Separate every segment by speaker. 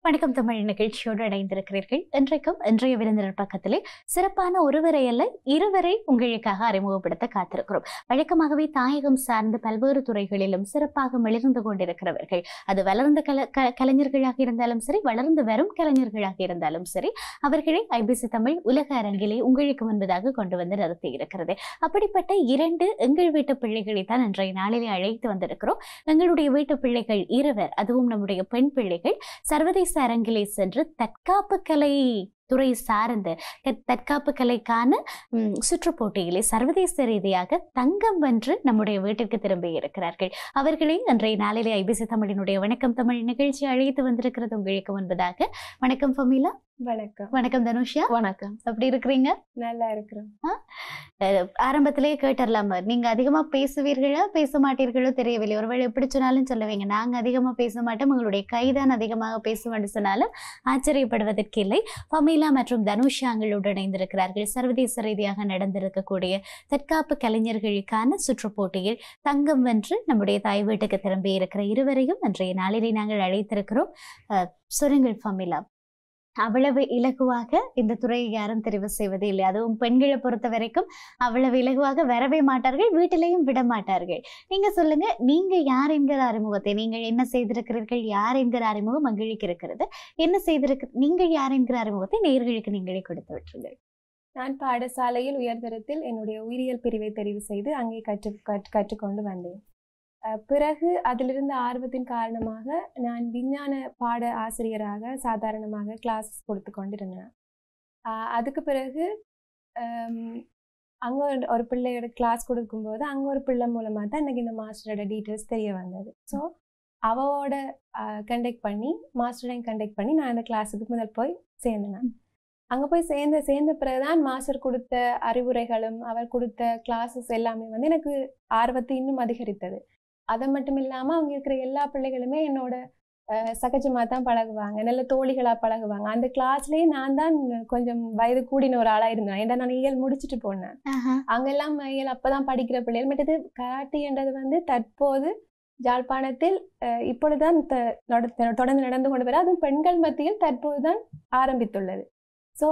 Speaker 1: வணக்கம் தமிழ் நிகழ்ச்சியோடு இணைந்திருக்கிறீர்கள். இன்றைக்கும் இன்றைய விருந்தினர் பக்கத்திலே சிறப்பான ஒருவரை அல்ல இருவரை உங்களுக்காக அறிமுகப்படுத்த காத்திருக்கிறோம். வழக்கமாகவே தாயகம் சார்ந்த பல்வேறு துறைகளிலும் சிறப்பாக மிளிர்ந்து கொண்டிருக்கிறவர்கள், அது வளர்ந்த கலைஞர்களாக இருந்தாலும் சரி, வளர்ந்து வரும் கலைஞர்களாக இருந்தாலும் சரி, அவர்களை ஐபிசி தமிழ் உலக அரங்கிலே உங்களுக்கு முன்பதாக கொண்டு வந்து நிறுத்தி இருக்கிறது. அப்படிப்பட்ட இரண்டு எங்கள் வீட்டு பிள்ளைகளை தான் இன்றைய நாளிலே அழைத்து வந்திருக்கிறோம். எங்களுடைய வீட்டு பிள்ளைகள் இருவர், அதுவும் நம்முடைய பெண் பிள்ளைகள், சர்வதேச அரங்கிலே சென்று தற்காப்பு கலை துறை சார்ந்த தற்காப்பு கலைக்கான சுற்றுப்போட்டியிலே சர்வதேச ரீதியாக தங்கம் வென்று நம்முடைய வீட்டிற்கு திரும்பி இருக்கிறார்கள். அவர்களை அன்றைய நாளிலே ஐபிசி தமிழினுடைய வணக்கம் தமிழ் நிகழ்ச்சி அழைத்து வந்திருக்கிறது உங்களுக்கு முன்பதாக. வணக்கம் ஃபமீலா.
Speaker 2: வணக்கம்.
Speaker 1: வணக்கம் தனுஷா.
Speaker 2: வணக்கம்.
Speaker 1: எப்படி இருக்கிறீங்க?
Speaker 2: நல்லா இருக்கிறோம்.
Speaker 1: ஆரம்பத்திலேயே கேட்டரலாமா, நீங்க அதிகமா பேசுவீர்களா பேச மாட்டீர்களோ தெரியவில்லை. ஒருவேளை எப்படி சொன்னாலும் சொல்லுவீங்க, நாங்க அதிகமா பேச மாட்டோம், உங்களுடைய கைதான் அதிகமாக பேசுவோம்னு சொன்னாலும் ஆச்சரியப்படுவதற்கு இல்லை. ஃபமீலா மற்றும் தனுஷா எங்களோடு இணைந்திருக்கிறார்கள். சர்வதேச ரீதியாக நடந்திருக்கக்கூடிய தற்காப்பு கலைஞர்களுக்கான சுற்றுப்போட்டியில் தங்கம் வென்று நம்முடைய தாய் வீட்டுக்கு திரும்பி இருக்கிற இருவரையும் அன்றைய நாளிலே நாங்கள் அழைத்திருக்கிறோம். சொல்லுங்கள் ஃபமீலா, அவ்வளவு இலகுவாக இந்த துறையை யாரும் தெரிவு செய்வது இல்லை. அதுவும் பெண்களை பொறுத்த வரைக்கும் அவ்வளவு இலகுவாக வரவே மாட்டார்கள், வீட்டிலையும் விட மாட்டார்கள். நீங்க சொல்லுங்க, நீங்க யார் என்கிற அறிமுகத்தை, நீங்கள் என்ன செய்திருக்கிறீர்கள், யார் என்கிற அறிமுகம் எங்களுக்கு இருக்கிறது, என்ன நீங்கள் யார் என்கிற அறிமுகத்தை நேயர்களுக்கு நீங்களே கொடுத்து விட்டுருங்கள்.
Speaker 2: நான் பாடசாலையில் உயர்தரத்தில் என்னுடைய உயிரியல் பிரிவை தெரிவு செய்து அங்கே கற்றுக்கொண்டு வந்தேன். பிறகு அதிலிருந்த ஆர்வத்தின் காரணமாக நான் விஞ்ஞான பாட ஆசிரியராக சாதாரணமாக கிளாஸ் கொடுத்து கொண்டிருந்தேன். அதுக்கு பிறகு அங்கே ஒரு பிள்ளையோட கிளாஸ் கொடுக்கும்போது அங்கே ஒரு பிள்ளை மூலமாக தான் எனக்கு இந்த மாஸ்டரோட டீட்டெயில்ஸ் தெரிய வந்தது. ஸோ அவளோட மாஸ்டரையும் கண்டெக்ட் பண்ணி நான் அந்த கிளாஸுக்கு முதல் போய் சேர்ந்தேன். அங்கே போய் சேர்ந்த பிறகுதான் மாஸ்டர் கொடுத்த அறிவுரைகளும் அவர் கொடுத்த கிளாஸஸ் எல்லாமே வந்து எனக்கு ஆர்வத்தை இன்னும் அதிகரித்தது. அதை மட்டும் இல்லாமல் அவங்க இருக்கிற எல்லா பிள்ளைகளுமே என்னோட சகஜமாக தான் பழகுவாங்க, நல்ல தோழிகளாக பழகுவாங்க. அந்த கிளாஸ்லேயே நான் தான் கொஞ்சம் வயது கூடின ஒரு ஆளாக இருந்தேன். ஏன்னா நான் இயல் முடிச்சுட்டு போனேன். அங்கெல்லாம் இயல் அப்போதான் படிக்கிற பிள்ளைகள். மற்றது கராட்டி என்றது வந்து தற்போது ஜாழ்ப்பாணத்தில் இப்பொழுதுதான் தொடர்ந்து நடந்து கொண்டு வர, அதுவும் பெண்கள் மத்தியில் தற்போதுதான் ஆரம்பித்துள்ளது. ஸோ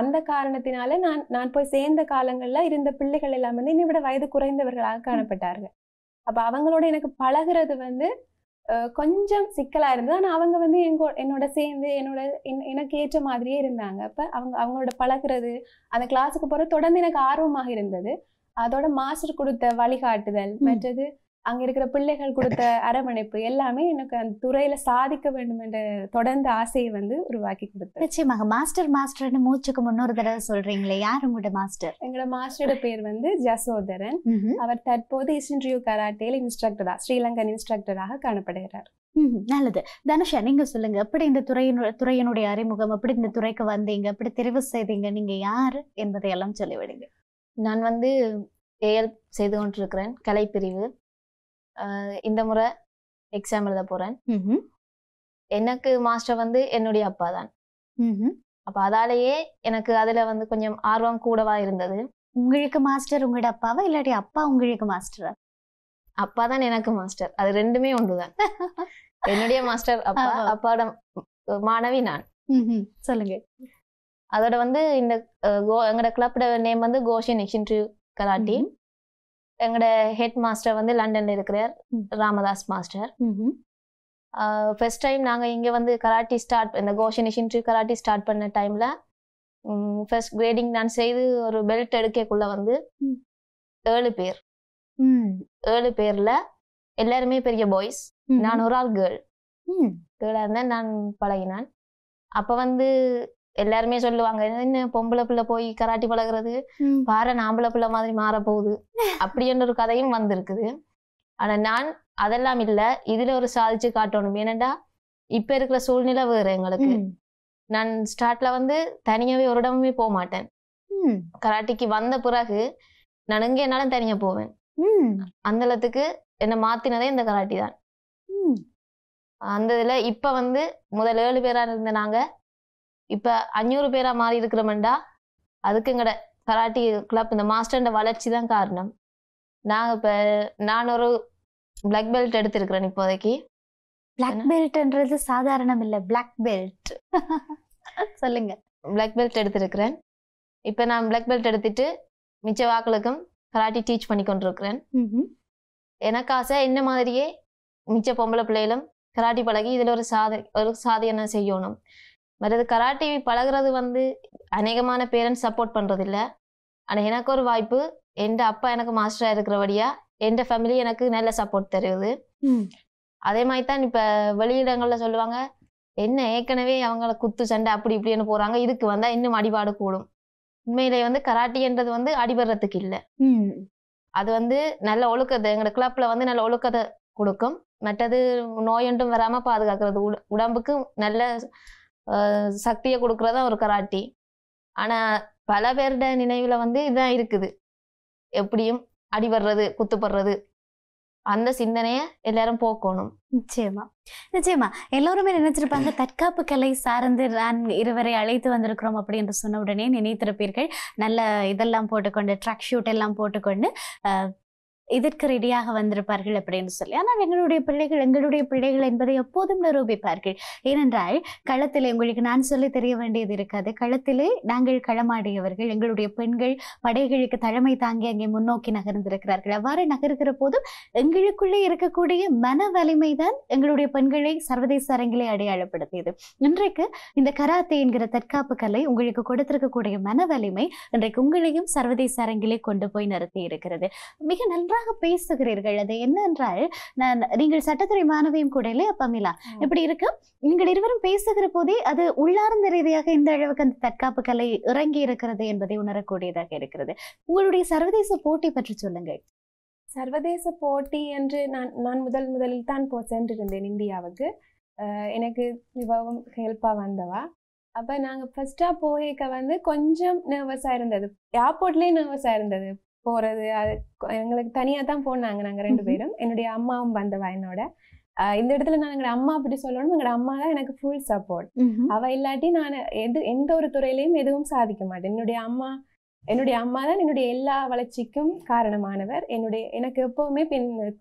Speaker 2: அந்த காரணத்தினால நான் போய் சேர்ந்த காலங்களில் இருந்த பிள்ளைகள் எல்லாம் வந்து என்னை விட வயது குறைந்தவர்களாக காணப்பட்டார்கள். அப்போ அவங்களோட எனக்கு பழகிறது வந்து கொஞ்சம் சிக்கலாக இருந்தது. ஆனால் அவங்க வந்து என்னோட சேர்ந்து எனக்கு ஏற்ற மாதிரியே இருந்தாங்க. அப்போ அவங்களோட பழகிறது, அந்த கிளாஸுக்கு போகிற தொடர்ந்து எனக்கு ஆர்வமாக இருந்தது. அதோட மாஸ்டர் கொடுத்த வழிகாட்டுதல், மற்றது அங்கே இருக்கிற பிள்ளைகள் கொடுத்த அரவணைப்பு எல்லாமே எனக்கு அந்த துறையில சாதிக்க வேண்டும் என்ற தொடர்ந்து ஆசையை வந்து உருவாக்கி கொடுத்தது.
Speaker 1: நிச்சயமாக. மாஸ்டர்னு மூச்சுக்கு முன்னொரு தடவை சொல்றீங்களே, யார் உங்களோட மாஸ்டர்?
Speaker 2: எங்களோட மாஸ்டரோட பேர் வந்து ஜசோதரன். அவர் தற்போது இஸ்டின்ரியூ கராட்டேல ஸ்ரீலங்கன் இன்ஸ்ட்ரக்டராக காணப்படுகிறார்.
Speaker 1: நல்லது. தனுஷா, நீங்க சொல்லுங்க, எப்படி இந்த துறையினுடைய அறிமுகம், எப்படி இந்த துறைக்கு வந்தீங்க, எப்படி தெரிவு செய்தீங்க, நீங்க யாரு என்பதையெல்லாம் சொல்லிவிடுங்க.
Speaker 3: நான் வந்து ஏஎல் செய்து கொண்டிருக்கிறேன், கலைப்பிரிவு. இந்த முறை எக்ஸாம் எழுத போறேன். எனக்கு மாஸ்டர் வந்து என்னுடைய அப்பா தான். அப்ப அதாலேயே எனக்கு அதுல வந்து கொஞ்சம் ஆர்வம் கூடவா இருந்தது.
Speaker 1: உங்களுக்கு மாஸ்டர் உங்களோட அப்பாவா, இல்லாட்டி அப்பா உங்களுக்கு மாஸ்டரா?
Speaker 3: அப்பா தான் எனக்கு மாஸ்டர், அது ரெண்டுமே ஒன்றுதான். என்னுடைய மாஸ்டர் அப்பா, அப்பாவோட மாணவி நான்.
Speaker 1: சொல்லுங்க.
Speaker 3: அதோட வந்து இந்த எங்களோட கிளப்போட நேம் வந்து கோஷன் எக்ஸ்ட்ரீம் கராட்டி. எங்களோட ஹெட் மாஸ்டர் வந்து லண்டன்ல இருக்கிறார், ராமதாஸ் மாஸ்டர். ஃபர்ஸ்ட் டைம் நாங்கள் இங்கே வந்து கராட்டி இந்த கோஷன் இன்ஸ்டிடியூட் கராட்டி ஸ்டார்ட் பண்ண டைம்ல ஃபர்ஸ்ட் கிரேடிங் நான் செய்து ஒரு பெல்ட் எடுக்கக்குள்ள வந்து 7 பேர். 7 பேர்ல எல்லாருமே பெரிய பாய்ஸ், நான் ஒரு ஆள் கேர்ளா இருந்தேன். நான் பழகினான். அப்ப வந்து எல்லாருமே சொல்லுவாங்க, என்ன பொம்பளை பிள்ளை போய் கராட்டி பழகிறது, பாரு ஆம்பளை பிள்ளை மாதிரி மாற போகுது அப்படின்ற ஒரு கதையும் வந்திருக்குது. ஆனா நான் அதெல்லாம் இல்லை, இதுல ஒரு சாதிச்சு காட்டணும். ஏனண்டா இப்ப இருக்கிற சூழ்நிலை வேறு எங்களுக்கு. நான் ஸ்டார்ட்ல வந்து தனியாவே ஒரு இடமுமே போக மாட்டேன். கராட்டிக்கு வந்த பிறகு நான் எங்க என்னாலும் தனியா போவேன். அந்த இடத்துக்கு என்ன மாத்தினதே இந்த கராட்டி தான். அந்த இதுல இப்ப வந்து முதல் 7 பேரா இருந்த நாங்க இப்ப 500 பேரா மாறி இருக்கிறோம்டா. அதுக்கு எங்கட கராட்டி கிளப் இந்த மாஸ்டர் வளர்ச்சி தான் காரணம். நான் ஒரு பிளாக் பெல்ட் எடுத்திருக்கிறேன் இப்போதைக்கு.
Speaker 1: பிளாக் பெல்ட்ன்றது சாதாரணம் இல்ல, பிளாக் பெல்ட். சொல்லுங்க.
Speaker 3: பிளாக் பெல்ட் எடுத்திருக்கிறேன். இப்போ நான் பிளாக் பெல்ட் எடுத்துட்டு மிச்ச வாக்களுக்கும் கராட்டி டீச் பண்ணி கொண்டிருக்கிறேன். எனக்கு ஆசை என்ன மாதிரியே மிச்ச பொம்பளை பிள்ளைகளும் கராட்டி பழகி இதில் ஒரு சாதனை செய்யணும். மற்றது கராட்டி பழகிறது வந்து அநேகமான பேரண்ட்ஸ் சப்போர்ட் பண்ணுறதில்ல. ஆனால் எனக்கு ஒரு வாய்ப்பு, என் அப்பா எனக்கு மாஸ்டராக இருக்கிறபடியா என் ஃபேமிலி எனக்கு நல்ல சப்போர்ட் தருவது. அதே மாதிரி தான் இப்போ வெளியிடங்களில் சொல்லுவாங்க, என்ன ஏற்கனவே அவங்கள குத்து சண்டை அப்படி இப்படின்னு போகிறாங்க, இதுக்கு வந்தால் இன்னும் அடிபாடு கூடும். உண்மையிலே வந்து கராட்டின்றது வந்து அடிபடுறதுக்கு இல்லை. அது வந்து நல்ல ஒழுக்கத்தை எங்களோட கிளப்ல வந்து நல்ல ஒழுக்கத்தை கொடுக்கும். மற்றது நோயொன்றும் வராமல் பாதுகாக்கிறது, உடம்புக்கு நல்ல சக்தியை கொடுக்கறதா ஒரு கராட்டி. ஆனால் பல பேருட நினைவுல வந்து இதுதான் இருக்குது, எப்படியும் அடிபடுறது குத்துப்படுறது, அந்த சிந்தனையை எல்லாரும் போக்கணும்.
Speaker 1: நிச்சயமா நிச்சயமா. எல்லோருமே நினைச்சிருப்பாங்க தற்காப்பு கலை சார்ந்து நான் இருவரை அழைத்து வந்திருக்கிறோம் அப்படி என்று சொன்ன உடனே நினைத்திருப்பீர்கள் நல்ல இதெல்லாம் போட்டுக்கொண்டு ட்ராக் ஷூட் எல்லாம் போட்டுக்கொண்டு இதற்கு ரெடியாக வந்திருப்பார்கள் அப்படின்னு சொல்லி. ஆனால் எங்களுடைய பிள்ளைகள் என்பதை எப்போதும் நிரூபிப்பார்கள். ஏனென்றால் களத்திலே உங்களுக்கு நான் சொல்லி தெரிய வேண்டியது இருக்காது. களத்திலே நாங்கள் களமாடியவர்கள், எங்களுடைய பெண்கள் படைகளுக்கு தலைமை தாங்கி அங்கே முன்னோக்கி நகர்ந்திருக்கிறார்கள். அவ்வாறு நகர்கிற போதும் எங்களுக்குள்ளே இருக்கக்கூடிய மன வலிமை தான் எங்களுடைய பெண்களை சர்வதேச அரங்கிலே அடையாளப்படுத்தியது. இன்றைக்கு இந்த கராத்தே என்கிற தற்காப்பு கலை உங்களுக்கு கொடுத்திருக்கக்கூடிய மன வலிமை இன்றைக்கு உங்களையும் சர்வதேச அரங்கிலே கொண்டு போய் நிறுத்தி இருக்கிறது. மிக நன்றாக பேசுகிறீர்கள். அது என்னென்றால் நீங்கள் சட்டத்துறை மாணவியும் கூட இல்லையா பமிலா? இப்படி இருக்கு, நீங்கள் இருவரும் பேசுகிற போதே அது உள்ளார்ந்த ரீதியாக இந்த அளவுக்கு அந்த தற்காப்பு கலை இறங்கி இருக்கிறது என்பதை உணரக்கூடியதாக இருக்கிறது. உங்களுடைய சர்வதேச போட்டி பற்றி சொல்லுங்கள்.
Speaker 2: சர்வதேச போட்டி என்று நான் முதலில் தான் சென்றிருந்தேன் இந்தியாவுக்கு. எனக்கு மிகவும் ஹெல்ப்பாக வந்தவா. அப்போ நாங்கள் ஃபர்ஸ்டாக போக வந்து கொஞ்சம் நர்வஸாக இருந்தது, ஏர்போர்ட்லேயே நர்வஸாக இருந்தது போகிறது. அது எங்களுக்கு தனியாக தான் போனாங்க நாங்கள் 2 பேரும். என்னுடைய அம்மாவும் வந்தவா என்னோட. இந்த இடத்துல நான் எங்களோட அம்மா அப்படி சொல்லணும், எங்களோட அம்மா தான் எனக்கு ஃபுல் சப்போர்ட். அவள் இல்லாட்டி நான் எந்த ஒரு துறையிலையும் எதுவும் சாதிக்க மாட்டேன். என்னுடைய அம்மா தான் என்னுடைய எல்லா வளர்ச்சிக்கும் காரணமானவர். எனக்கு எப்பவுமே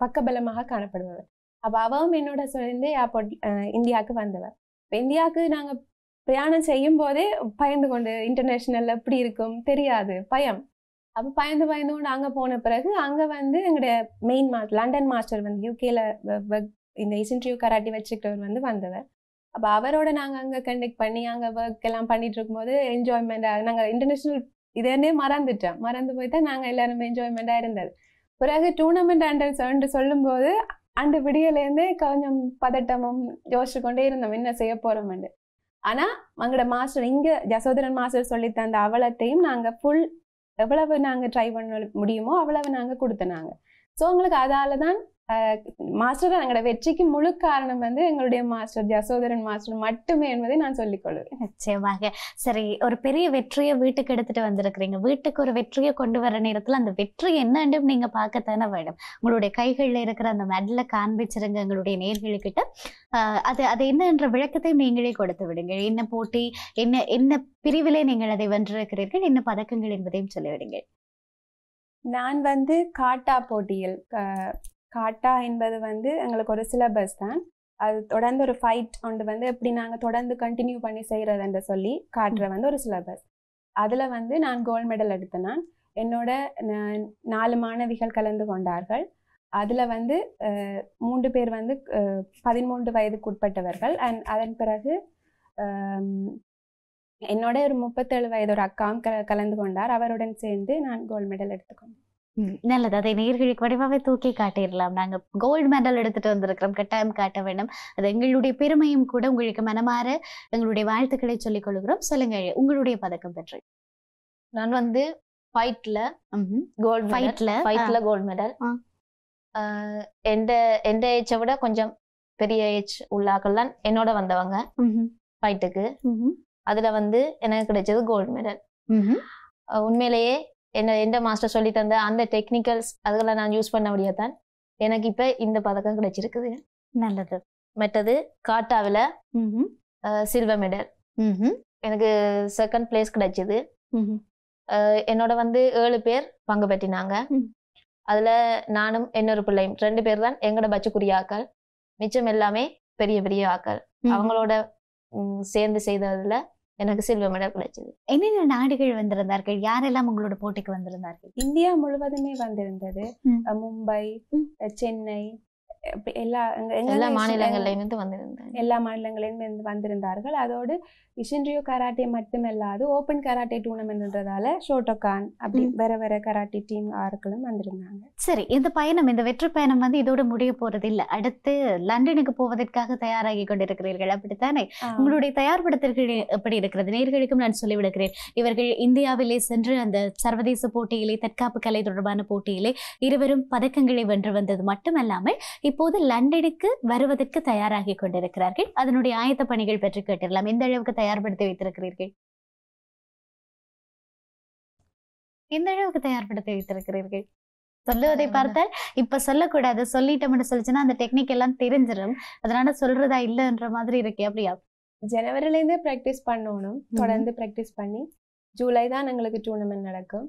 Speaker 2: பக்கபலமாக காணப்படுபவர். அப்போ அவவும் என்னோட சேர்ந்து ஏர்போர்ட் இந்தியாவுக்கு வந்தவர். இப்போ இந்தியாவுக்கு நாங்கள் பிரயாணம் செய்யும் போதே பயந்து கொண்டு, இன்டர்நேஷ்னல் எப்படி இருக்கும் தெரியாது, பயம். அப்போ பயந்து கொண்டு அங்கே போன பிறகு அங்கே வந்து எங்களுடைய மெயின் லண்டன் மாஸ்டர் வந்து யூகேல இந்த இசென்ட்ரியோ கராட்டி வச்சுக்கிட்டவர் வந்து வந்தவர். அப்போ அவரோட நாங்கள் அங்கே கண்டக்ட் பண்ணி அங்கே ஒர்க் எல்லாம் பண்ணிட்டு இருக்கும்போது என்ஜாய்மெண்ட்டாக நாங்கள் இன்டர்நேஷ்னல் இதே மறந்து போய் தான் நாங்கள் எல்லாருமே என்ஜாய்மெண்ட்டாக இருந்தது. பிறகு டூர்னமெண்ட் அண்டர் சொல்லும்போது அந்த விடியலேருந்தே கொஞ்சம் பதட்டமும் யோசிச்சு கொண்டே இருந்தோம் என்ன செய்ய போகிறோம்னு. ஆனால் எங்களோட மாஸ்டர் இங்கே ஜசோதரன் மாஸ்டர் சொல்லி தந்த அவலத்தையும் நாங்கள் எவ்வளவு நாங்கள் ட்ரை பண்ண முடியுமோ அவ்வளவு நாங்கள் கொடுத்தனாங்க. ஸோ உங்களுக்கு அதால தான் மாஸ்டர் எங்களோட வெற்றிக்கு முழு காரணம் வந்து எங்களுடைய மாஸ்டர் ஜசோதரன் மாஸ்டர் மட்டுமே என்பதை நான் சொல்லிக்கொள்வேன்.
Speaker 1: நிச்சயமாக. சரி, ஒரு பெரிய வெற்றியை வீட்டுக்கு எடுத்துட்டு வந்திருக்கிறீங்க. வீட்டுக்கு ஒரு வெற்றியை கொண்டு வர நேரத்தில் அந்த வெற்றி என்னன்னு நீங்க பார்க்கத்தானே வேணும். உங்களுடைய கைகளில் இருக்கிற அந்த மெடலை காண்பிச்சிருங்க எங்களுடைய நேயர்களுக்கிட்ட. அது என்னன்ற விளக்கத்தை நீங்களே கொடுத்து விடுங்க. என்ன போட்டி, என்ன பிரிவிலே நீங்கள் அதை வென்றிருக்கிறீர்கள், என்ன பதக்கங்கள் என்பதையும் சொல்லிவிடுங்க.
Speaker 2: நான் வந்து காட்டா போட்டியில், காட்டா என்பது வந்து எங்களுக்கு ஒரு சிலபஸ் தான். அது தொடர்ந்து ஒரு ஃபைட் ஒன்று வந்து எப்படி நாங்கள் தொடர்ந்து கண்டினியூ பண்ணி செய்கிறதுன்ற சொல்லி காட்டுற வந்து ஒரு சிலபஸ். அதில் வந்து நான் கோல்டு மெடல் எடுத்தேன். நான் என்னோட 4 மாணவிகள் கலந்து கொண்டார்கள். அதில் வந்து 3 பேர் வந்து 13 வயதுக்கு உட்பட்டவர்கள். அண்ட் அதன் பிறகு என்னோட ஒரு 37 வயது ஒரு அக்காவும் கலந்து கொண்டார். அவருடன் சேர்ந்து நான் கோல்டு மெடல் எடுத்துக்கொண்டேன்.
Speaker 1: நல்லது. அதை நேயர்களுக்கு வடிவாவே தூக்கி காட்டிடலாம். நாங்க கோல்டு மெடல் எடுத்துட்டு வந்திருக்கிறோம், கட்டாயம் காட்ட வேண்டும். அது எங்களுடைய பெருமையும் கூட. உங்களுக்கு மனமாற எங்களுடைய வாழ்த்துக்களை சொல்லிக் கொள்கிறோம். சொல்லுங்க உங்களுடைய பதக்கம் பற்றி.
Speaker 3: நான் வந்து ஃபைட்ல கோல்டு மெடல். எந்த ஏஜை விட கொஞ்சம் பெரிய ஏஜ் உள்ளாக்கள் தான் என்னோட வந்தவங்க ஃபைட்டுக்கு. அதுல வந்து எனக்கு கிடைச்சது கோல்டு மெடல். உண்மையிலேயே எந்த மாஸ்டர் சொல்லி தந்த அந்த டெக்னிக்கல்ஸ் அதுகளை நான் யூஸ் பண்ண முடியாதான் எனக்கு இப்ப இந்த பதக்கம் கிடைச்சிருக்குது.
Speaker 1: நல்லது.
Speaker 3: மற்றது காட்டாவில சில்வர் மெடல், எனக்கு 2nd பிளேஸ் கிடைச்சது. என்னோட வந்து 7 பேர் பங்கு பெற்றினாங்க. அதுல நானும் இன்னொரு பிள்ளையும் 2 பேர் தான் எங்களோட பச்சுக்குரியாக்கள். மிச்சம் எல்லாமே பெரிய பெரிய ஆக்கள் அவங்களோட சேர்ந்து செய்ததுல எனக்கு சில்வர் மெடல் கிடைச்சது.
Speaker 1: என்னென்ன நாடுகள் வந்திருந்தார்கள், யாரெல்லாம் உங்களோட போட்டிக்கு வந்திருந்தார்கள்?
Speaker 2: இந்தியா முழுவதுமே வந்திருந்தது. மும்பை, சென்னை,
Speaker 3: எல்லா மாநிலங்கள்லயும் வந்திருந்தாங்க.
Speaker 2: எல்லா மாநிலங்களையும் வந்திருந்தார்கள். அதோடு இஷின்ரியோ கராட்டே மட்டுமல்லாது ஓபன் கராட்டே டூர்னமெண்ட்ன்றதால ஷோட்டோகான் அப்படி வேற வேற கராட்டே டீம் ஆட்களும் வந்திருந்தாங்க.
Speaker 1: சரி, இந்த பயணம், இந்த வெற்றி பயணம் வந்து இதோட முடிய போறது இல்ல, அடுத்து லண்டனுக்கு போவதற்காக தயாராகி கொண்டிருக்கிறீர்கள், அப்படித்தானே? உங்களுடைய தயார்படுத்தல்கள் எப்படி இருக்கிறது? நேர்களுக்கும் நான் சொல்லிவிடுகிறேன், இவர்கள் இந்தியாவிலே சென்று அந்த சர்வதேச போட்டியிலே, தற்காப்பு கலை தொடர்பான போட்டியிலே இருவரும் பதக்கங்களை வென்று வந்தது மட்டுமல்லாமல் இப்போது லண்டனுக்கு வருவதற்கு தயாராகி கொண்டிருக்கிறார்கள். அதனுடைய ஆயத்த பணிகள் பற்றி கேட்டிடலாம். எந்த அளவுக்கு தயார்படுத்தி வைத்திருக்கிறீர்கள்? எந்த அளவுக்கு தயார்படுத்தி வைத்திருக்கிறீர்கள்? சொல்லுவதை பார்த்தால் இப்ப சொல்லக்கூடாது, சொல்லிட்டோம்னு சொல்லிச்சுன்னா அந்த டெக்னிக் எல்லாம் தெரிஞ்சிடும், அதனால சொல்றதா இல்லைன்ற மாதிரி இருக்கே, அப்படியா?
Speaker 2: ஜனவரில இருந்தே பிராக்டிஸ் பண்ணணும், தொடர்ந்து பிராக்டிஸ் பண்ணி ஜூலை தான் எங்களுக்கு டூர்னமெண்ட் நடக்கும்.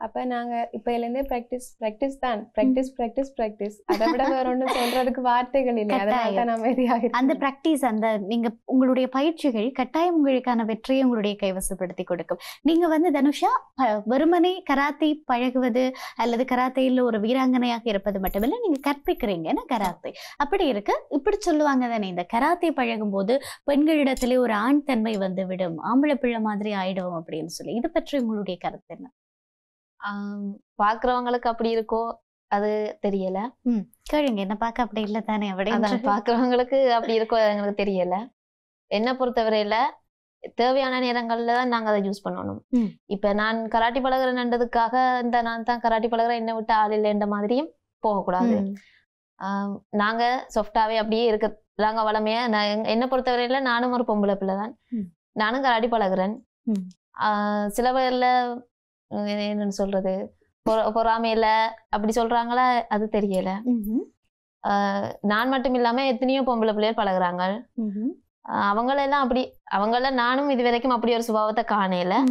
Speaker 2: அப்ப நாங்க இப்பல இருந்தே பிராக்டிஸ் தான், பிராக்டிஸ். அதை விட வேற ஒண்ணும் சொல்றதுக்கு வார்த்தைகள் இல்லை. அதனால அமைதியாக
Speaker 1: அந்த பிராக்டிஸ், அந்த நீங்க உங்களுடைய பயிற்சிகள் கட்டாயம் உங்களுக்கான வெற்றியை உங்களுடைய கைவசப்படுத்தி கொடுக்கும். நீங்க வந்து தனுஷா வெறுமனே கராத்தே பழகுவது அல்லது கராத்தையில் ஒரு வீராங்கனையாக இருப்பது மட்டுமில்லை, நீங்க கற்பிக்கிறீங்கன்னா கராத்தே. அப்படி இருக்கு, இப்படி சொல்லுவாங்க தானே, இந்த கராத்தே பழகும் போது பெண்களிடத்திலே ஒரு ஆண் தன்மை வந்து விடும், ஆம்பளை பிள்ளை மாதிரி ஆயிடும் அப்படின்னு சொல்லி, இது பற்றி உங்களுடைய கருத்து என்ன?
Speaker 3: பாக்குறவங்களுக்கு அப்படி இருக்கோ அது தெரியல.
Speaker 1: கேளுங்க, என்ன பார்க்க அப்படி இல்லை தானே, அப்படி
Speaker 3: பாக்குறவங்களுக்கு அப்படி இருக்கோ எங்களுக்கு தெரியல. என்ன பொறுத்தவரையில தேவையான நேரங்கள்ல தான் நாங்க அதை யூஸ் பண்ணணும். இப்ப நான் கராட்டி பழகுறேன்றதுக்காக இந்த நான் தான் கராட்டி பழகுறேன், என்னை விட்டு ஆள் இல்லைன்ற மாதிரியும் போகக்கூடாது. நாங்க சாஃப்டாவே அப்படியே இருக்க நாங்க வளமையா. என்ன பொறுத்தவரையில நானும் ஒரு பொம்பளை பிள்ளை தான், நானும் கராட்டி பழகுறேன். சில பேர்ல என்னன்னு சொல்றது, பொறாமையில அப்படி சொல்றாங்களா அது தெரியல. நான் மட்டும் இல்லாம எத்தனையோ பொம்பளை பிள்ளைகள் பழகுறாங்க. அவங்களெல்லாம் அப்படி, அவங்கள நானும் இது வரைக்கும் அப்படி ஒரு சுபாவத்தை காணல,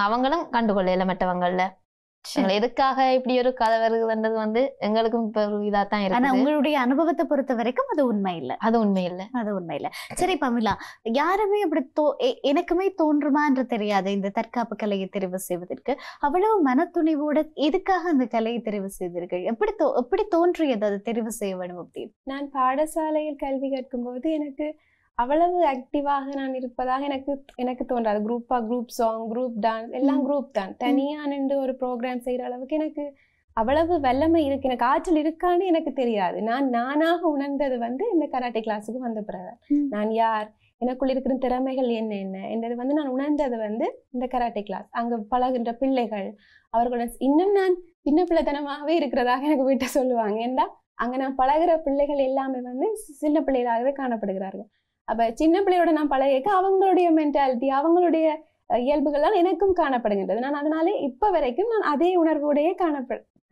Speaker 3: அவங்களும் கண்டுகொள்ளல மற்றவங்கள. எதுக்காக இப்படி ஒரு கதை வருதுன்றது வந்து எங்களுக்கும் இப்ப ஒரு இதாத்தான் இருக்கு.
Speaker 1: ஆனா உங்களுடைய அனுபவத்தை பொறுத்த வரைக்கும் அது உண்மை இல்லை.
Speaker 3: அது உண்மை இல்லை,
Speaker 1: அது உண்மை இல்லை. சரி பமிலா, யாருமே அப்படி எனக்குமே தோன்றுமான்று தெரியாது இந்த தற்காப்பு கலையை தெரிவு செய்வதற்கு. அவ்வளவு மனத்துணிவோட எதுக்காக அந்த கலையை தெரிவு செய்தீர்கள்? எப்படி தோன்றியது அது தெரிவு செய்ய வேணும் அப்படின்னு?
Speaker 2: நான் பாடசாலையில் கல்வி கற்கும் போது எனக்கு அவ்வளவு ஆக்டிவாக நான் இருப்பதாக எனக்கு தோன்றாது. குரூப் சாங், குரூப் டான்ஸ் எல்லாம் குரூப் தான். தனியா நின்று ஒரு ப்ரோக்ராம் செய்யற அளவுக்கு எனக்கு அவ்வளவு வல்லமை இருக்கு, எனக்கு ஆற்றல் இருக்கான்னு எனக்கு தெரியாது. நானாக உணர்ந்தது வந்து இந்த கராட்டே கிளாஸுக்கு வந்த பிறகு நான் யார், எனக்குள்ள இருக்கிற திறமைகள் என்ன என்றது வந்து நான் உணர்ந்தது வந்து இந்த கராட்டே கிளாஸ். அங்க பழகுகின்ற பிள்ளைகள், அவர்களுடன் இன்னும் நான் சின்ன பிள்ளைத்தனமாகவே இருக்கிறதாக எனக்கு வீட்டை சொல்லுவாங்க. ஏன்னா அங்க நான் பழகுற பிள்ளைகள் எல்லாமே வந்து சின்ன பிள்ளைகளாகவே காணப்படுகிறார்கள். அப்ப சின்ன பிள்ளையோட நான் பழகிக்க அவங்களுடைய மென்டாலிட்டி, அவங்களுடைய இயல்புகள்லாம் எனக்கும் காணப்படுகின்றது. நான் அதனாலே இப்ப வரைக்கும் நான் அதே உணர்வோடையே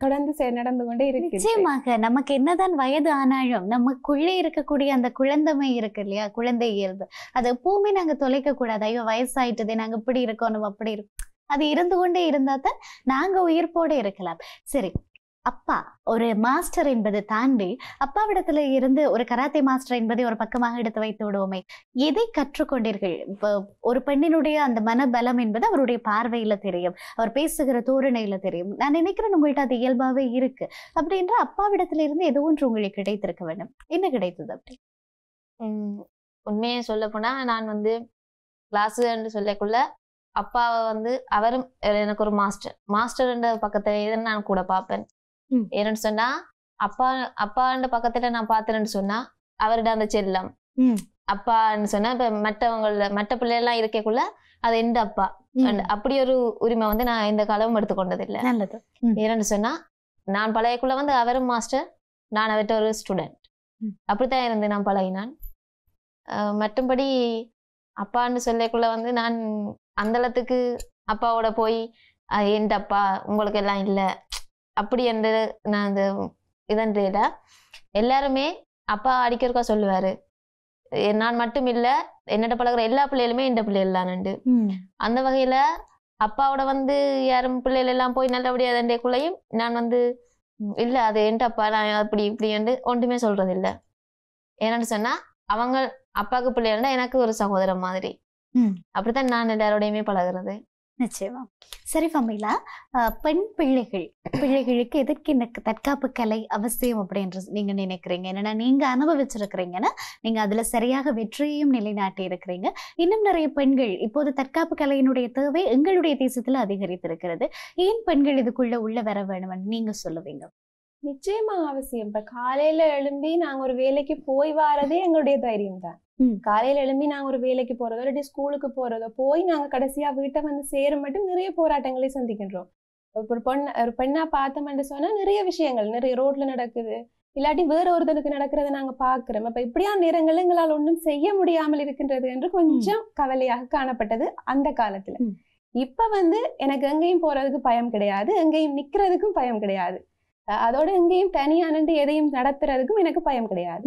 Speaker 2: தொடர்ந்து நடந்து கொண்டே இருக்கு.
Speaker 1: நிச்சயமாக நமக்கு என்னதான் வயது ஆனாலும் நமக்குள்ளே இருக்கக்கூடிய அந்த குழந்தைமை இருக்கு இல்லையா, குழந்தை இயல்பு, அதை எப்பவுமே நாங்க தொலைக்க கூடாது. ஐயோ வயசாயிட்டதே, நாங்க இப்படி இருக்கணும் அப்படி இருக்கும், அது இருந்து கொண்டே இருந்தா தான் நாங்க உயிர்ப்போட இருக்கலாம். சரி, அப்பா ஒரு மாஸ்டர் என்பது தாண்டி அப்பாவிடத்துல இருந்து ஒரு கராத்தே மாஸ்டர் என்பதை ஒரு பக்கமாக எடுத்து வைத்து விடுவோமே, எதை கற்றுக்கொண்டீர்கள்? இப்போ ஒரு பெண்ணினுடைய அந்த மனபலம் என்பது அவருடைய பார்வையில தெரியும், அவர் பேசுகிற தோரணையில தெரியும். நான் நினைக்கிறேன் உங்கள்கிட்ட அது இயல்பாவே இருக்கு. அப்படின்ற அப்பாவிடத்துல இருந்து ஏதோ ஒன்று உங்களுக்கு கிடைத்திருக்க வேண்டும். என்ன கிடைத்தது அப்படி?
Speaker 3: உண்மையை சொல்ல போனா நான் வந்து கிளாஸ் சொல்லக்குள்ள அப்பாவை வந்து அவரும் எனக்கு ஒரு மாஸ்டர்ன்ற பக்கத்துல நான் கூட பார்ப்பேன். ஏன்னு சொன்னா அப்பான்ற பக்கத்துல நான் பார்த்தேன்னு சொன்னா அவரோட அந்த செல்லம், அப்பான்னு சொன்னா இப்ப மற்ற பிள்ளை எல்லாம் இருக்கக்குள்ள அது எந்த அப்பா அப்படி ஒரு உரிமை வந்து நான் இந்த காலமும் எடுத்துக்கொண்டது இல்லை.
Speaker 1: நல்லது.
Speaker 3: ஏன்னு சொன்னா நான் பழையக்குள்ள வந்து அவரும் மாஸ்டர், நான் அவர்கிட்ட ஒரு ஸ்டூடெண்ட், அப்படித்தான் இருந்து நான் பழகினான். மற்றபடி அப்பான்னு சொல்லக்குள்ள வந்து நான் அந்த அளத்துக்கு அப்பாவோட போய் எந்த அப்பா உங்களுக்கு எல்லாம் இல்லை அப்படி என்று நான் அந்த இதன்றையில எல்லாருமே அப்பா அடிக்கிறக்கா சொல்லுவாரு, நான் மட்டும் இல்ல என்னோட பழகுற எல்லா பிள்ளைகளுமே இந்த பிள்ளைகள் தானண்டு. அந்த வகையில அப்பாவோட வந்து யாரும் பிள்ளைகள் எல்லாம் போய் நல்லபடியா அதண்டைக்குள்ளையும் நான் வந்து இல்ல அது என்கிட்ட அப்பா நான் அப்படி இப்படி என்று ஒன்றுமே சொல்றது இல்லை. என்னன்னு சொன்னா அவங்க அப்பாவுக்கு பிள்ளைகள்னா எனக்கு ஒரு சகோதரன் மாதிரி. அப்படித்தான் நான் எல்லாரோடையுமே பழகுறது.
Speaker 1: நிச்சயமா. சரி ஃபமீலா, பெண் பிள்ளைகளுக்கு எதற்கு இந்த தற்காப்பு கலை அவசியம் அப்படின்னு நீங்க நினைக்கிறீங்க? என்னன்னா நீங்க அனுபவிச்சிருக்கிறீங்கன்னா நீங்க அதுல சரியாக வெற்றியையும் நிலைநாட்டி இருக்கிறீங்க. இன்னும் நிறைய பெண்கள் இப்போது தற்காப்பு கலையினுடைய தேவை எங்களுடைய தேசத்துல அதிகரித்திருக்கிறது. ஏன் பெண்கள் இதுக்குள்ள உள்ள வர வேணும்னு நீங்க சொல்லுவீங்க?
Speaker 2: நிச்சயமா அவசியம். இப்ப காலையில எழும்பி நாங்க ஒரு வேலைக்கு போய் வாரதே எங்களுடைய தைரியம் தான். காலையில எழும்பி நாங்க ஒரு வேலைக்கு போறதோ இல்லாட்டி ஸ்கூலுக்கு போறதோ போய் நாங்க கடைசியா வீட்டை வந்து சேர மட்டும் நிறைய போராட்டங்களை சந்திக்கின்றோம். ஒரு பெண்ணா பார்த்தோம்னு சொன்னா நிறைய விஷயங்கள் நிறைய ரோட்ல நடக்குது, இல்லாட்டி வேற ஒருத்தருக்கு நடக்கிறத நாங்க பாக்குறோம். அப்ப இப்படியா நேரங்கள் எங்களால் ஒன்றும் செய்ய முடியாமல் இருக்கின்றது என்று கொஞ்சம் கவலையாக காணப்பட்டது அந்த காலத்துல. இப்ப வந்து எனக்கு எங்கேயும் போறதுக்கு பயம் கிடையாது, எங்கேயும் நிக்கிறதுக்கும் பயம் கிடையாது, அதோட எங்கேயும் தனியா நின்று எதையும் நடத்துறதுக்கும் எனக்கு பயம் கிடையாது.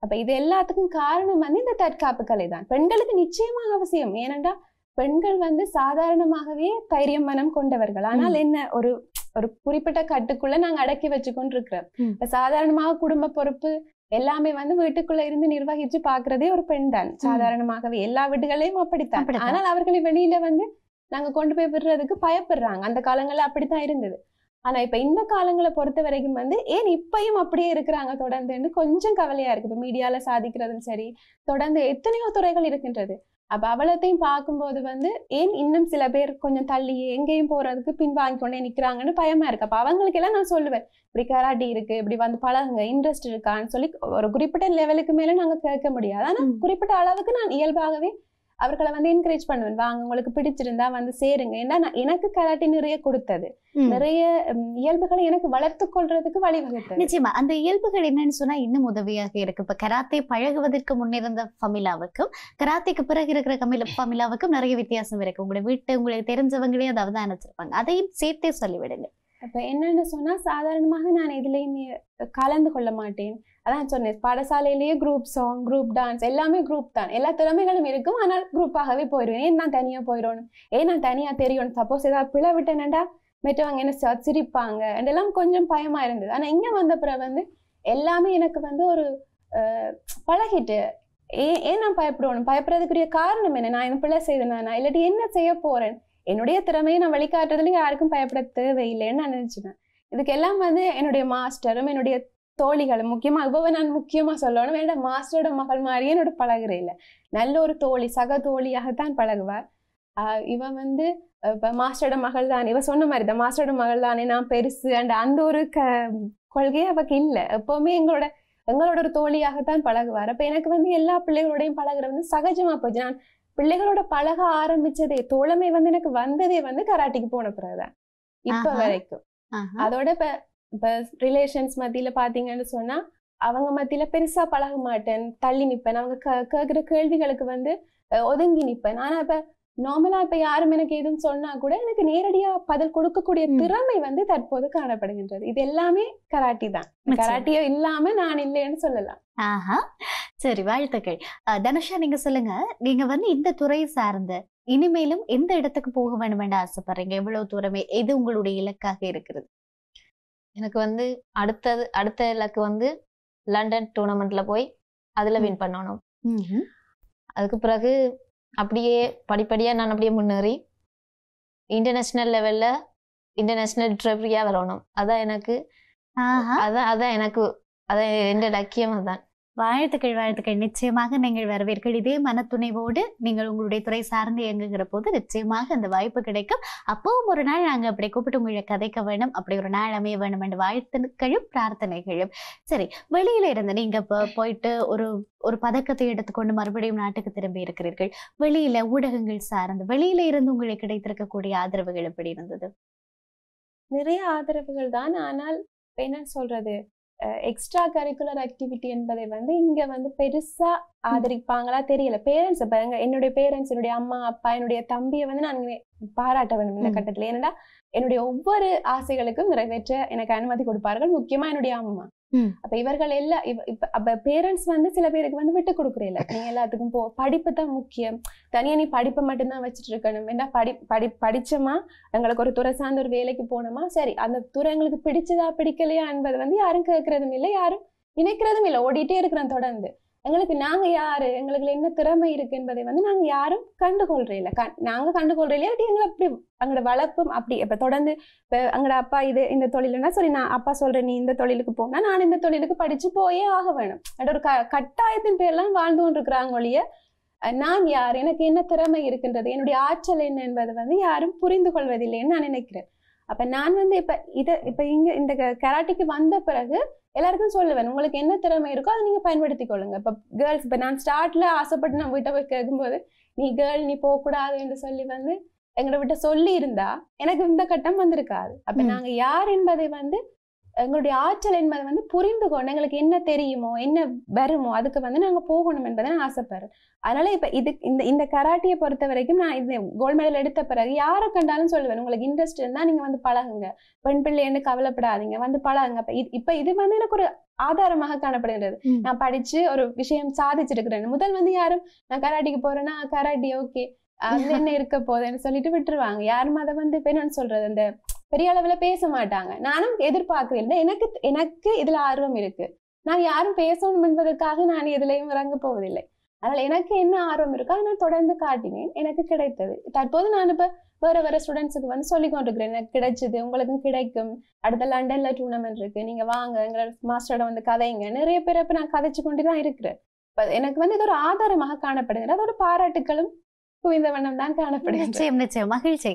Speaker 2: அப்ப இது எல்லாத்துக்கும் காரணம் வந்து இந்த தற்காப்பு கலை தான். பெண்களுக்கு நிச்சயமாக அவசியம். ஏனென்றா பெண்கள் வந்து சாதாரணமாகவே தைரியம் மனம் கொண்டவர்கள். ஆனால் என்ன ஒரு ஒரு குறிப்பிட்ட கட்டுக்குள்ள நாங்க அடக்கி வச்சு கொண்டு இருக்கிறோம். இப்ப சாதாரணமாக குடும்ப பொறுப்பு எல்லாமே வந்து வீட்டுக்குள்ள இருந்து நிர்வகிச்சு பாக்குறதே ஒரு பெண் தான். சாதாரணமாகவே எல்லா வீடுகளையும் அப்படித்தான். ஆனால் அவர்களை வெளியில வந்து நாங்க கொண்டு போய் விடுறதுக்கு பயப்படுறாங்க. அந்த காலங்கள்ல அப்படித்தான் இருந்தது. ஆனா இப்ப இந்த காலங்களை பொறுத்த வரைக்கும் வந்து ஏன் இப்பயும் அப்படியே இருக்கிறாங்க தொடர்ந்துன்னு கொஞ்சம் கவலையா இருக்கு. இப்ப மீடியால சாதிக்கிறதும் சரி, தொடர்ந்து எத்தனையோ துறைகள் இருக்கின்றது. அப்ப அவ்வளத்தையும் பார்க்கும்போது வந்து ஏன் இன்னும் சில பேர் கொஞ்சம் தள்ளி எங்கேயும் போறதுக்கு பின்வாங்கி கொண்டே நிக்கிறாங்கன்னு பயமா இருக்கு. அப்ப அவங்களுக்கு எல்லாம் நான் சொல்லுவேன், இப்படி கராட்டி இருக்கு, இப்படி வந்து பழகுங்க, இன்ட்ரெஸ்ட் இருக்கான்னு சொல்லி ஒரு குறிப்பிட்ட லெவலுக்கு மேல நாங்க கேட்க முடியாது. ஆனா குறிப்பிட்ட அளவுக்கு நான் இயல்பாகவே அவர்களை வந்து என்கரேஜ் பண்ணுவேன், வாங்க உங்களுக்கு பிடிச்சிருந்தா வந்து சேருங்க. ஏன்னா எனக்கு கராட்டி நிறைய கொடுத்தது, நிறைய இயல்புகளை எனக்கு வளர்த்து கொள்றதுக்கு வழிவகுத்தது.
Speaker 1: நிச்சயமா அந்த இயல்புகள் என்னன்னு சொன்னா இன்னும் உதவியாக இருக்கு. இப்ப கராத்தே பழகுவதற்கு முன்னிருந்த ஃபமிலாவுக்கும் கராத்தேக்கு பிறகு இருக்கிற ஃபமிலாவுக்கும் நிறைய வித்தியாசம் இருக்கு. உங்களுடைய வீட்டு உங்களுக்கு தெரிஞ்சவங்களே அதை அவதானிச்சிருப்பாங்க, அதையும் சேர்த்தே சொல்லிவிடுங்க.
Speaker 2: அப்ப என்னன்னு சொன்னா சாதாரணமாக நான் இதுலயுமே கலந்து கொள்ள மாட்டேன். அதான் சொன்னேன், பாடசாலையிலேயே குரூப் சாங், குரூப் டான்ஸ் எல்லாமே குரூப் தான். எல்லா திறமைகளும் இருக்கும், ஆனால் குரூப்பாகவே போயிடுவேன். ஏன் நான் தனியா போயிடணும், ஏன் நான் தனியா தெரியணும், சப்போஸ் ஏதாவது பிழை விட்டேனண்டா மற்றவங்க என்ன சிரிப்பாங்க எல்லாம் கொஞ்சம் பயமா இருந்தது. ஆனா இங்க வந்த பிறகு வந்து எல்லாமே எனக்கு வந்து ஒரு பழகிட்டு ஏன் நான் பயப்படணும், பயப்படுறதுக்குரிய காரணம் என்ன, நான் என்ன பிள்ளை செய்தேனா இல்லாட்டி என்ன செய்ய போறேன், என்னுடைய திறமையை நான் வழிகாட்டுறதுலயும் யாருக்கும் பயப்பட தேவையில்லைன்னு நான் நினைச்சுட்டேன். இதுக்கெல்லாம் வந்து என்னுடைய மாஸ்டரும் என்னுடைய தோழிகளும், முக்கியமா இவ்வளவு நான் முக்கியமா சொல்லணும், என்னோட மாஸ்டரோட மகள் மாதிரியே என்னோட பழகுறே இல்லை, நல்ல ஒரு தோழி சக தோழியாகத்தான் பழகுவார். இவ வந்து இப்ப மாஸ்டரோட மகள் தான், இவ சொன்ன மாதிரி தான் மாஸ்டரோட மகள் தானே நான் பெருசு அந்த ஒரு கொள்கையே அவக்கு இல்லை. எப்பவுமே எங்களோட ஒரு தோழியாகத்தான் பழகுவார். அப்ப எனக்கு வந்து எல்லா பிள்ளைகளோடையும் பழகுற வந்து சகஜமா போச்சு. நான் பிள்ளைகளோட பழக ஆரம்பிச்சதே, தோழமை வந்து எனக்கு வந்ததே வந்து கராட்டிக்கு போன பிறகுதான் இப்ப வரைக்கும். அதோட இப்ப ரிலேஷன்ஸ் மத்தியில பாத்தீங்கன்னு சொன்னா அவங்க மத்தியில பெருசா பழக மாட்டேன், தள்ளி நிப்பேன். அவங்க கேட்கிற கேள்விகளுக்கு வந்து ஒதுங்கி நிப்பேன். ஆனா இப்ப நார்மலா இப்ப யாரும் எனக்கு எதுவும் சொன்னா கூட எனக்கு நேரடியா பதில் கொடுக்கக்கூடிய திறமை வந்து தற்போது காணப்படுகின்றது. இது எல்லாமே கராட்டி தான். கராட்டியோ இல்லாம நான் இல்லைன்னு சொல்லலாம்.
Speaker 1: ஆஹா, சரி, வாழ்த்துக்கள். தனுஷா, நீங்க சொல்லுங்க, நீங்க வந்து இந்த துறை சார்ந்த இனிமேலும் எந்த இடத்துக்கு போக வேண்டும் என்று ஆசைப்படுறீங்க? எவ்வளவு தூரமே எது உங்களுடைய இலக்காக இருக்கிறது?
Speaker 3: எனக்கு வந்து அடுத்த இலக்கு வந்து லண்டன் டூர்னமெண்ட்ல போய் அதுல வின் பண்ணணும். அதுக்கு பிறகு அப்படியே படிப்படியா நான் அப்படியே முன்னேறி இன்டர்நேஷனல் லெவல்ல இன்டர்நேஷனல் ட்ரெவரியா வரணும். அதான் எனக்கு அதான் எந்த லட்சியம். அதான்.
Speaker 1: வாழ்த்துக்கள். நிச்சயமாக நீங்கள் வரவேற்கள். இதே மனத்துணைவோடு நீங்கள் உங்களுடைய துறை சார்ந்து இயங்குகிற போது நிச்சயமாக அந்த வாய்ப்பு கிடைக்கும். அப்பவும் ஒரு நாள் நாங்க அப்படி கூப்பிட்டு உங்களை கதைக்க வேணும், அப்படி ஒரு நாள் அமைய வேணும் என்ற வாழ்த்துக்களும் பிரார்த்தனைகளும். சரி, வெளியில இருந்து நீங்க போயிட்டு ஒரு பதக்கத்தை எடுத்துக்கொண்டு மறுபடியும் நாட்டுக்கு திரும்பி இருக்கிறீர்கள். வெளியில ஊடகங்கள் சார்ந்து வெளியில இருந்து உங்களுக்கு கிடைத்திருக்கக்கூடிய ஆதரவுகள் எப்படி இருந்தது?
Speaker 2: நிறைய ஆதரவுகள் தான். ஆனால் என்ன சொல்றது, எக்ஸ்ட்ரா கரிக்குலர் ஆக்டிவிட்டி என்பதை வந்து இங்க வந்து பெருசா ஆதரிப்பாங்களா தெரியல. பேரண்ட்ஸ், இப்ப என்னுடைய பேரண்ட்ஸ், என்னுடைய அம்மா அப்பா, என்னுடைய தம்பியை வந்து நான் பாராட்ட வேண்டும் இந்த கட்டத்துல. ஏன்னா என்னுடைய ஒவ்வொரு ஆசைகளுக்கும் நிறைவேற்ற எனக்கு அனுமதி கொடுப்பார்கள், முக்கியமா என்னுடைய அம்மா. அப்ப இவர்கள் எல்லாம் அப்ப பேரண்ட்ஸ் வந்து சில பேருக்கு வந்து விட்டு கொடுக்குறேன், நீங்க எல்லாத்துக்கும் படிப்பு தான் முக்கியம், தனியா நீ படிப்பை மட்டும்தான் வச்சுட்டு இருக்கணும், என்ன படிச்சோமா எங்களுக்கு ஒரு துறை சார்ந்த ஒரு வேலைக்கு போனோமா, சரி அந்த துறை எங்களுக்கு பிடிச்சதா பிடிக்கலையா என்பது வந்து யாரும் கேட்கறதும் இல்லை, யாரும் நினைக்கிறதும் இல்லை, ஓடிட்டே இருக்கிறேன் தொடர்ந்து. எங்களுக்கு நாங்க யாரு, எங்களுக்கு என்ன திறமை இருக்கு என்பதை வந்து நாங்க யாரும் கண்டுகொள்றே இல்லை. நாங்க கண்டுகொள்றே இல்லையா எங்களை அப்படி அங்கட வளர்ப்பும் அப்படி. இப்ப தொடர்ந்து இப்ப அங்கட அப்பா இந்த தொழிலுன்னா சரி, நான் அப்பா சொல்றேன் நீ இந்த தொழிலுக்கு போனா நான் இந்த தொழிலுக்கு படிச்சு போயே ஆக வேணும். ஒரு கட்டாயத்தின் பேர்லாம் வாழ்ந்து கொண்டு இருக்கிறாங்க ஒழிய நான் யார், எனக்கு என்ன திறமை இருக்கின்றது, என்னுடைய ஆற்றல் என்ன என்பதை வந்து யாரும் புரிந்து கொள்வதில்லைன்னு நான் நினைக்கிறேன். அப்ப நான் வந்து இப்ப இங்க இந்த கராட்டிக்கு வந்த பிறகு எல்லாருக்கும் சொல்லுவேன், உங்களுக்கு என்ன திறமை இருக்கோ அதை நீங்க பயன்படுத்திக் கொள்ளுங்க. இப்ப கேர்ள்ஸ், இப்ப நான் ஸ்டார்ட்ல ஆசைப்பட்டு நான் வீட்டை போய் கேட்கும்போது நீ கேர்ள் நீ போக கூடாது என்று சொல்லி வந்து எங்களை விட்ட சொல்லி இருந்தா எனக்கு இந்த கட்டம் வந்திருக்காது. அப்ப நாங்க யார் என்பதை வந்து எங்களுடைய ஆற்றல் என்பதை வந்து புரிந்து கொண்டு எங்களுக்கு என்ன தெரியுமோ என்ன வருமோ அதுக்கு வந்து நாங்க போகணும் என்பதை நான் ஆசைப்படுறேன். அதனால இப்ப இந்த கராட்டியை பொறுத்த வரைக்கும் நான் இந்த கோல்டு மெடல் எடுத்த பிறகு யாரை கண்டாலும் சொல்லுவேன், உங்களுக்கு இன்ட்ரெஸ்ட் இருந்தா நீங்க வந்து பழகுங்க, பெண் பிள்ளைன்னு கவலைப்படாதீங்க, வந்து பழகுங்க. இப்ப இது வந்து எனக்கு ஒரு ஆதாரமாக காணப்படுகிறது. நான் படிச்சு ஒரு விஷயம் சாதிச்சிருக்கிறேன். முதல் வந்து யாரும் நான் கராட்டிக்கு போறேன்னா கராட்டி ஓகே என்ன இருக்க போதுன்னு சொல்லிட்டு விட்டுருவாங்க. யாரும் அதை வந்து இப்ப என்னன்னு சொல்றது அந்த பெரிய அளவுல பேச மாட்டாங்க. நானும் எதிர்பார்க்கிறேன், எனக்கு இதுல ஆர்வம் இருக்கு, நான் யாரும் பேசணும் என்பதற்காக நான் எதுலையும் இறங்க போவதில்லை. அதனால எனக்கு என்ன ஆர்வம் இருக்கோ நான் தொடர்ந்து காட்டினேன், எனக்கு கிடைத்தது. தற்போது நான் இப்ப வேற ஸ்டூடெண்ட்ஸுக்கு வந்து சொல்லி கொண்டிருக்கிறேன், எனக்கு கிடைச்சது உங்களுக்கும் கிடைக்கும், அடுத்த லண்டன்ல டூர்னமெண்ட் இருக்கு, நீங்க வாங்க எங்களோட மாஸ்டரோட வந்து கதைங்க. நிறைய பேர் இப்ப நான் கதைச்சு கொண்டுதான் இருக்கிறேன். எனக்கு வந்து இது ஒரு ஆதாரமாக காணப்படுகிறது, அதோட பாராட்டுகளும் குவிந்த வண்ணம் தான் காணப்படுகிறது.
Speaker 1: நிச்சயம் நிச்சயம் மகிழ்ச்சி.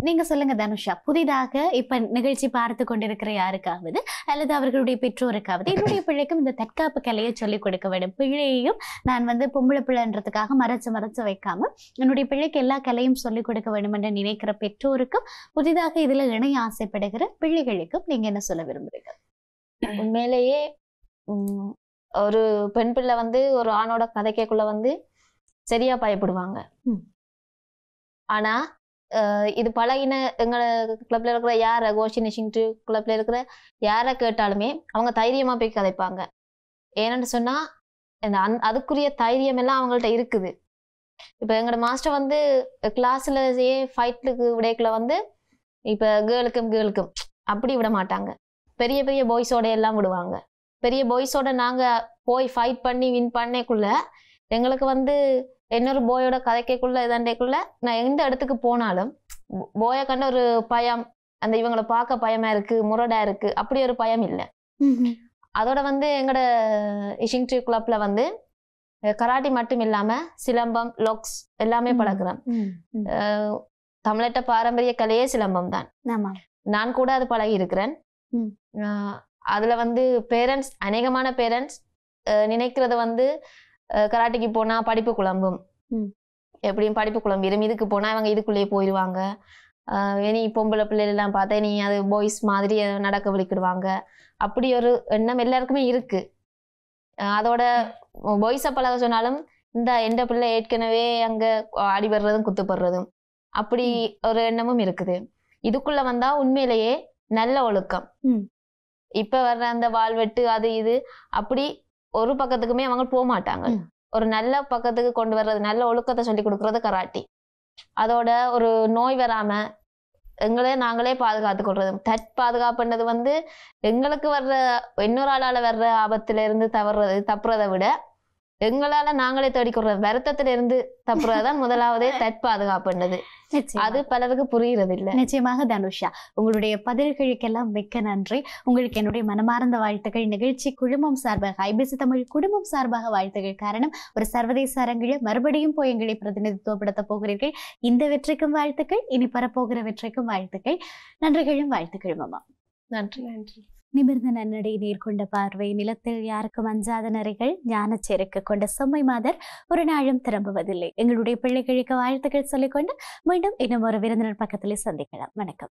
Speaker 1: நீங்க சொல்லுங்க தனுஷா, புதிதாக இப்ப நிகழ்ச்சி பார்த்து கொண்டிருக்கிற யாருக்காவது அல்லது அவர்களுடைய பெற்றோருக்காவது என்னுடைய பிள்ளைக்கும் இந்த தற்காப்பு கலையை சொல்லிக் கொடுக்க வேண்டும், பிள்ளையையும் நான் வந்து பொம்பளை பிள்ளைன்றதுக்காக மறைச்சு வைக்காம என்னுடைய பிள்ளைக்கு எல்லா கலையும் சொல்லிக் கொடுக்க வேண்டும் என்று நினைக்கிற பெற்றோருக்கும் புதிதாக இதுல இணைய ஆசைப்படுகிற பிள்ளைகளுக்கும் நீங்க என்ன சொல்ல விரும்புறீங்க?
Speaker 3: உண்மையிலேயே ஒரு பெண் பிள்ளை வந்து ஒரு ஆணோட கதைக்குள்ள வந்து சரியா பயப்படுவாங்க. ஆனா இது பழகின எங்களை கிளப்ல இருக்கிற யார கோஷி நிஷிங் கிளப்ல இருக்கிற யாரை கேட்டாலுமே அவங்க தைரியமா போய் கதைப்பாங்க. ஏன்னு சொன்னா அதுக்குரிய தைரியம் எல்லாம் அவங்கள்ட்ட இருக்குது. இப்ப எங்களோட மாஸ்டர் வந்து கிளாஸ்ல ஃபைட்டுக்கு விடைக்குள்ள வந்து இப்ப கேர்ளுக்கும் அப்படி விட மாட்டாங்க, பெரிய பெரிய பாய்ஸோட எல்லாம் விடுவாங்க. பெரிய பாய்ஸோட நாங்க போய் ஃபைட் பண்ணி வின் பண்ணக்குள்ள எங்களுக்கு வந்து இன்னொரு போயோட கதைக்குள்ள இதாண்டேக்குள்ள நான் எந்த இடத்துக்கு போனாலும் போயை கண்ட ஒரு பயம், அந்த இவங்களை பார்க்க பயமா இருக்கு, முரடா இருக்கு, அப்படி ஒரு பயம் இல்லை. அதோட வந்து எங்களோட இஷிங் ட்ரீ கிளப்ல வந்து கராட்டி மட்டும் இல்லாம சிலம்பம் லொக்ஸ் எல்லாமே பழகுறேன். தமிழட்ட பாரம்பரிய கலையே சிலம்பம் தான். நான் கூட அது பழகி இருக்கிறேன். அதுல வந்து பேரண்ட்ஸ், அநேகமான பேரண்ட்ஸ் நினைக்கிறது வந்து கராட்டிக்கு போனா படிப்பு குழம்பும், எப்படியும் படிப்பு குழம்பிடும், இதுக்கு போனா இவங்க இதுக்குள்ளேயே போயிடுவாங்க, இனி பொம்பளை பிள்ளைலாம் பார்த்தா நீ அது பாய்ஸ் மாதிரி நடக்க விழிக்கிடுவாங்க, அப்படி ஒரு எண்ணம் எல்லாருக்குமே இருக்கு. அதோட பாய்ஸை பழக சொன்னாலும் இந்த எந்த பிள்ளை ஏற்கனவே அங்க அடிபடுறதும் குத்துப்படுறதும் அப்படி ஒரு எண்ணமும் இருக்குது. இதுக்குள்ள வந்தா உண்மையிலேயே நல்ல ஒழுக்கம், இப்ப வர்ற அந்த வாழ்வெட்டு அது இது அப்படி ஒரு பக்கத்துக்குமே அவங்க போக மாட்டாங்க. ஒரு நல்ல பக்கத்துக்கு கொண்டு வர்றது, நல்ல ஒழுக்கத்தை சொல்லி கொடுக்கறது கராட்டி. அதோட ஒரு நோய் வராம நாங்களே பாதுகாத்து கொள்றது, பாதுகாப்புன்றது வந்து எங்களுக்கு வர்ற இன்னொரு ஆளால வர்ற ஆபத்துல இருந்து தப்புறதை விட எங்களால நாங்களே தேடிக்கொள்றது, வருத்தத்துல இருந்து தப்புறதுதான் முதலாவதே தற்பாதுகாப்புன்றது. அது பலருக்கு புரிகிறது இல்லை.
Speaker 1: நிச்சயமாக தனுஷா, உங்களுடைய பதில்களுக்கெல்லாம் மிக்க நன்றி. உங்களுக்கு என்னுடைய மனமார்ந்த வாழ்த்துக்கள். நிகழ்ச்சி குழுமம் சார்பாக, ஐபிசி தமிழ் குடும்பம் சார்பாக வாழ்த்துக்கள். காரணம், ஒரு சர்வதேச அரங்கில் மறுபடியும் போய் எங்களை பிரதிநிதித்துவப்படுத்த போகிறீர்கள். இந்த வெற்றிக்கும் வாழ்த்துக்கள், இனி பெறப்போகிற வெற்றிக்கும் வாழ்த்துக்கள். நன்றிகளும் வாழ்த்துக்களும் அம்மா.
Speaker 3: நன்றி. நன்றி.
Speaker 1: நிமிர்ந்த நன்னடை, நேர்கொண்ட பார்வை, நிலத்தில் யாருக்கும் அஞ்சாத நரைகள், ஞானச்செருக்கு கொண்ட செம்மை மாதர் ஒரு நாளும் திரும்புவதில்லை. எங்களுடைய பிள்ளைகளுக்கு வாழ்த்துக்கள் சொல்லிக்கொண்டு மீண்டும் இன்னும் ஒரு விருந்தினர் பக்கத்திலே சந்திக்கலாம். வணக்கம்.